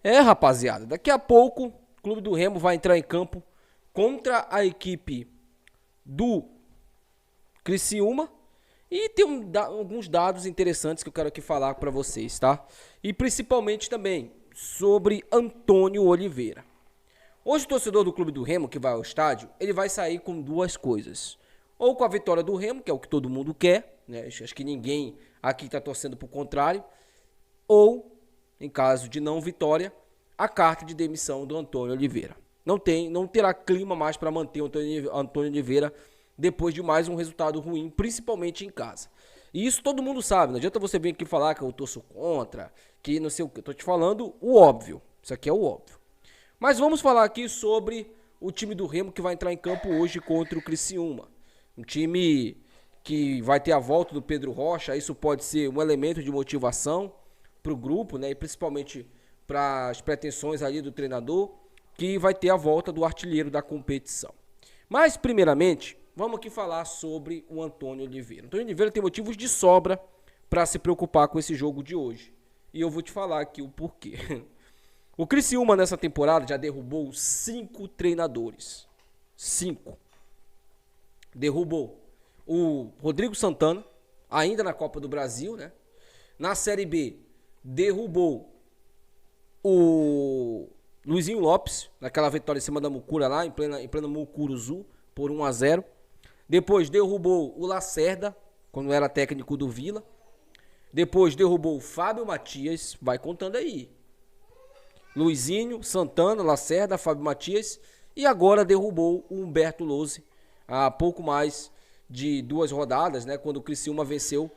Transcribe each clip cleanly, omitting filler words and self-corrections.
É, rapaziada, daqui a pouco o Clube do Remo vai entrar em campo contra a equipe do Criciúma e tem alguns dados interessantes que eu quero aqui falar para vocês, tá? E principalmente também sobre Antônio Oliveira. Hoje o torcedor do Clube do Remo que vai ao estádio, ele vai sair com duas coisas. Ou com a vitória do Remo, que é o que todo mundo quer, né? Acho que ninguém aqui está torcendo pro contrário. Ou, em caso de não vitória, a carta de demissão do Antônio Oliveira. Não terá clima mais para manter o Antônio Oliveira depois de mais um resultado ruim, principalmente em casa. E isso todo mundo sabe, não adianta você vir aqui falar que eu torço contra, que não sei o que. Eu tô te falando o óbvio, isso aqui é o óbvio. Mas vamos falar aqui sobre o time do Remo que vai entrar em campo hoje contra o Criciúma. Um time que vai ter a volta do Pedro Rocha, isso pode ser um elemento de motivação para o grupo, né? E principalmente para as pretensões ali do treinador, que vai ter a volta do artilheiro da competição. Mas, primeiramente, vamos aqui falar sobre o Antônio Oliveira. O Antônio Oliveira tem motivos de sobra para se preocupar com esse jogo de hoje. E eu vou te falar aqui o porquê. O Criciúma nessa temporada já derrubou 5 treinadores. 5. Derrubou o Rodrigo Santana, ainda na Copa do Brasil, né? Na Série B, derrubou o Luizinho Lopes, naquela vitória em cima da Mucura lá, em plena Mucuruzu, por 1-0. Depois derrubou o Lacerda, quando era técnico do Vila. Depois derrubou o Fábio Matias, vai contando aí. Luizinho, Santana, Lacerda, Fábio Matias. E agora derrubou o Humberto Lousi, há pouco mais de 2 rodadas, né? Quando o Criciúma venceu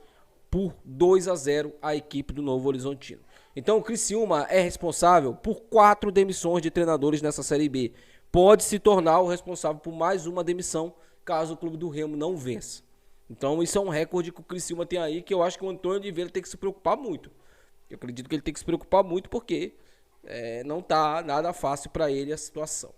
por 2-0 a equipe do Novo Horizontino. Então o Criciúma é responsável por 4 demissões de treinadores nessa Série B. Pode se tornar o responsável por mais uma demissão caso o Clube do Remo não vença. Então isso é um recorde que o Criciúma tem aí, que eu acho que o Antônio Oliveira tem que se preocupar muito. Eu acredito que ele tem que se preocupar muito porque não tá nada fácil para ele a situação.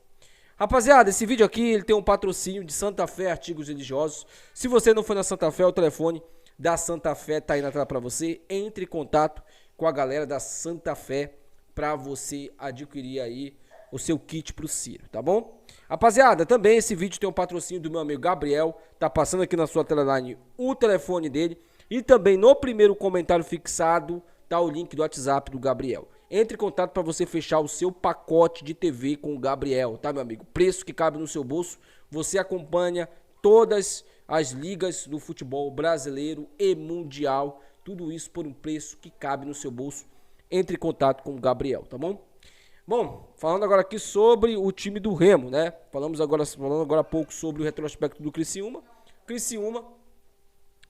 Rapaziada, esse vídeo aqui ele tem um patrocínio de Santa Fé Artigos Religiosos. Se você não foi na Santa Fé, o telefone da Santa Fé tá aí na tela para você. Entre em contato com a galera da Santa Fé para você adquirir aí o seu kit pro Ciro, tá bom? Rapaziada, também esse vídeo tem um patrocínio do meu amigo Gabriel. Tá passando aqui na sua timeline o telefone dele. E também no primeiro comentário fixado tá o link do WhatsApp do Gabriel. Entre em contato para você fechar o seu pacote de TV com o Gabriel, tá, meu amigo? Preço que cabe no seu bolso. Você acompanha todas as ligas do futebol brasileiro e mundial. Tudo isso por um preço que cabe no seu bolso. Entre em contato com o Gabriel, tá bom? Bom, falando agora aqui sobre o time do Remo, né? Falando agora há pouco sobre o retrospecto do Criciúma. Criciúma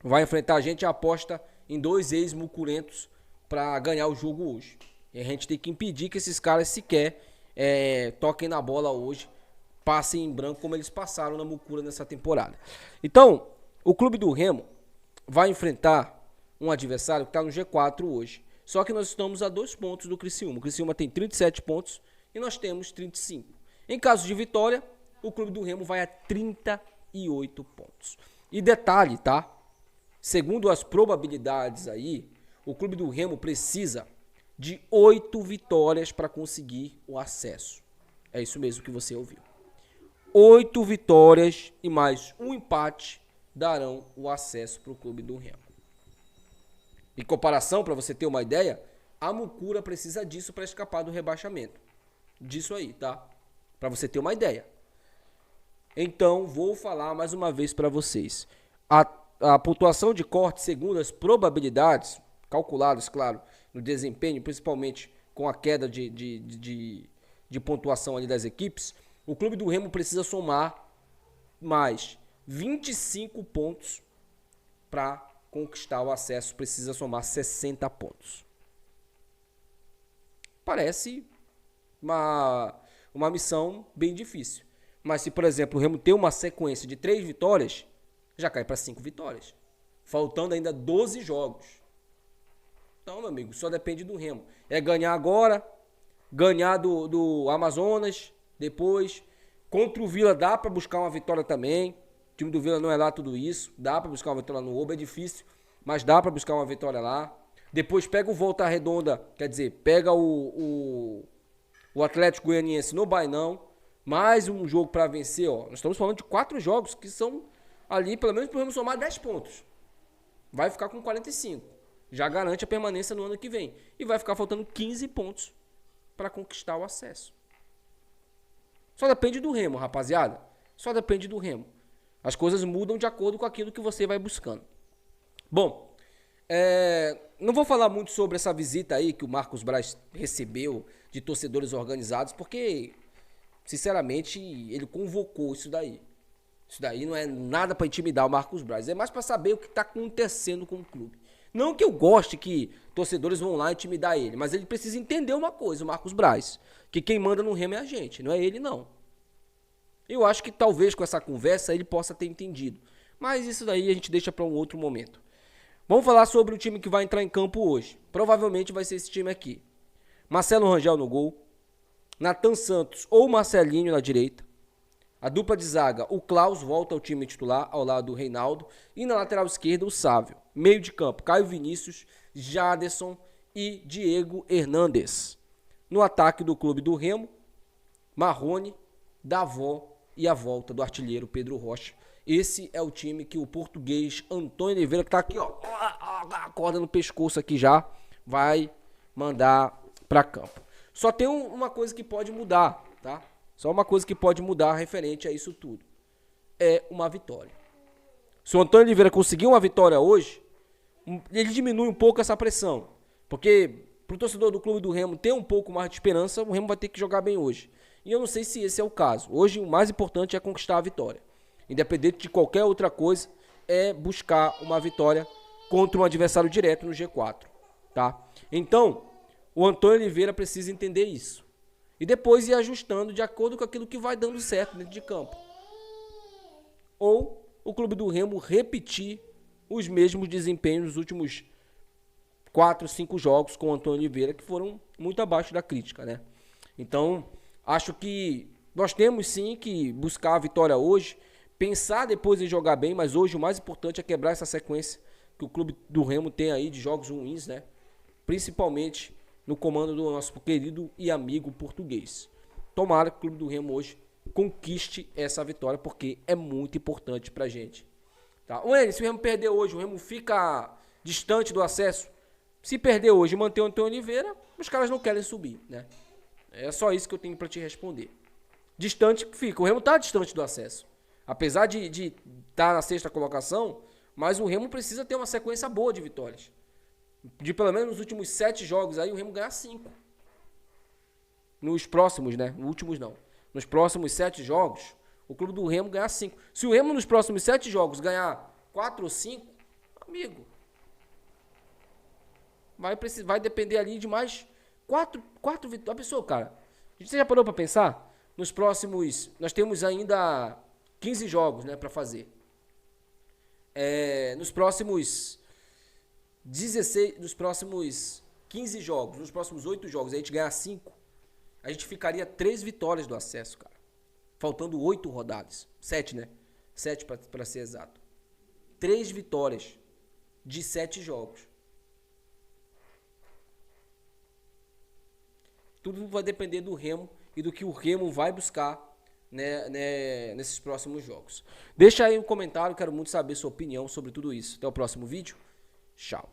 vai enfrentar a gente, aposta em 2 ex-mucurentos para ganhar o jogo hoje. E a gente tem que impedir que esses caras sequer toquem na bola hoje, passem em branco como eles passaram na Mucura nessa temporada. Então, o Clube do Remo vai enfrentar um adversário que está no G4 hoje. Só que nós estamos a 2 pontos do Criciúma. O Criciúma tem 37 pontos e nós temos 35. Em caso de vitória, o Clube do Remo vai a 38 pontos. E detalhe, tá? Segundo as probabilidades aí, o Clube do Remo precisa de 8 vitórias para conseguir o acesso. É isso mesmo que você ouviu. 8 vitórias e mais um empate darão o acesso para o Clube do Remo. Em comparação, para você ter uma ideia, a Mucura precisa disso para escapar do rebaixamento. Disso aí, tá? Para você ter uma ideia. Então, vou falar mais uma vez para vocês. A pontuação de corte, segundo as probabilidades, calculadas, claro, no desempenho, principalmente com a queda de pontuação ali das equipes, o Clube do Remo precisa somar mais 25 pontos para conquistar o acesso, precisa somar 60 pontos. Parece uma missão bem difícil. Mas se, por exemplo, o Remo tem uma sequência de 3 vitórias, já cai para 5 vitórias. Faltando ainda 12 jogos. Então, meu amigo, só depende do Remo. É ganhar agora, ganhar do Amazonas, depois. Contra o Vila dá para buscar uma vitória também. O time do Vila não é lá tudo isso. Dá para buscar uma vitória no Oba, é difícil, mas dá para buscar uma vitória lá. Depois pega o Volta Redonda, quer dizer, pega o O Atlético Goianiense no Bainão. Mais um jogo para vencer, ó. Nós estamos falando de 4 jogos que são ali, pelo menos podemos somar 10 pontos. Vai ficar com 45. Já garante a permanência no ano que vem. E vai ficar faltando 15 pontos para conquistar o acesso. Só depende do Remo, rapaziada. Só depende do Remo. As coisas mudam de acordo com aquilo que você vai buscando. Bom, não vou falar muito sobre essa visita aí que o Marcos Braz recebeu de torcedores organizados, porque, sinceramente, ele convocou isso daí. Isso daí não é nada para intimidar o Marcos Braz. É mais para saber o que está acontecendo com o clube. Não que eu goste que torcedores vão lá intimidar ele, mas ele precisa entender uma coisa, o Marcos Braz, que quem manda no Remo é a gente, não é ele não. Eu acho que talvez com essa conversa ele possa ter entendido. Mas isso daí a gente deixa para um outro momento. Vamos falar sobre o time que vai entrar em campo hoje. Provavelmente vai ser esse time aqui. Marcelo Rangel no gol. Nathan Santos ou Marcelinho na direita. A dupla de zaga, o Klaus volta ao time titular ao lado do Reinaldo. E na lateral esquerda, o Sávio. Meio de campo, Caio Vinícius, Jaderson e Diego Hernandes. No ataque do clube do Remo, Marrone, Davó e a volta do artilheiro Pedro Rocha. Esse é o time que o português Antônio Oliveira, que tá aqui, ó, a corda no pescoço aqui já, vai mandar para campo. Só tem uma coisa que pode mudar, tá? Só uma coisa que pode mudar referente a isso tudo. É uma vitória. Se o Antônio Oliveira conseguir uma vitória hoje, ele diminui um pouco essa pressão. Porque pro torcedor do clube do Remo ter um pouco mais de esperança, o Remo vai ter que jogar bem hoje. E eu não sei se esse é o caso. Hoje o mais importante é conquistar a vitória. Independente de qualquer outra coisa, é buscar uma vitória contra um adversário direto no G4, tá? Então, o Antônio Oliveira precisa entender isso. E depois ir ajustando de acordo com aquilo que vai dando certo dentro de campo. Ou o clube do Remo repetir os mesmos desempenhos nos últimos 4, 5 jogos com o Antônio Oliveira, que foram muito abaixo da crítica, né? Então, acho que nós temos sim que buscar a vitória hoje, pensar depois em jogar bem, mas hoje o mais importante é quebrar essa sequência que o clube do Remo tem aí de jogos ruins, né? Principalmente no comando do nosso querido e amigo português. Tomara que o clube do Remo hoje conquiste essa vitória, porque é muito importante pra gente. Tá? Se o Remo perder hoje, o Remo fica distante do acesso. Se perder hoje e manter o Antônio Oliveira, os caras não querem subir, né? É só isso que eu tenho pra te responder. Distante fica. O Remo tá distante do acesso. Apesar de estar na 6ª colocação, mas o Remo precisa ter uma sequência boa de vitórias. De pelo menos nos últimos 7 jogos aí, o Remo ganhar 5. Nos próximos, né? Nos últimos não. Nos próximos 7 jogos, o clube do Remo ganhar 5. Se o Remo nos próximos 7 jogos ganhar 4 ou 5, amigo, vai depender ali de mais 4 vitórias. A pessoa, cara, você já parou pra pensar? Nos próximos, nós temos ainda 15 jogos, né, pra fazer. Nos próximos 16, nos próximos 15 jogos, nos próximos 8 jogos, a gente ganhar 5, a gente ficaria 3 vitórias do acesso, cara. Faltando 8 rodadas. 7, né? 7 pra ser exato. 3 vitórias de 7 jogos. Tudo vai depender do Remo e do que o Remo vai buscar, né, nesses próximos jogos. Deixa aí um comentário, quero muito saber sua opinião sobre tudo isso. Até o próximo vídeo. Tchau.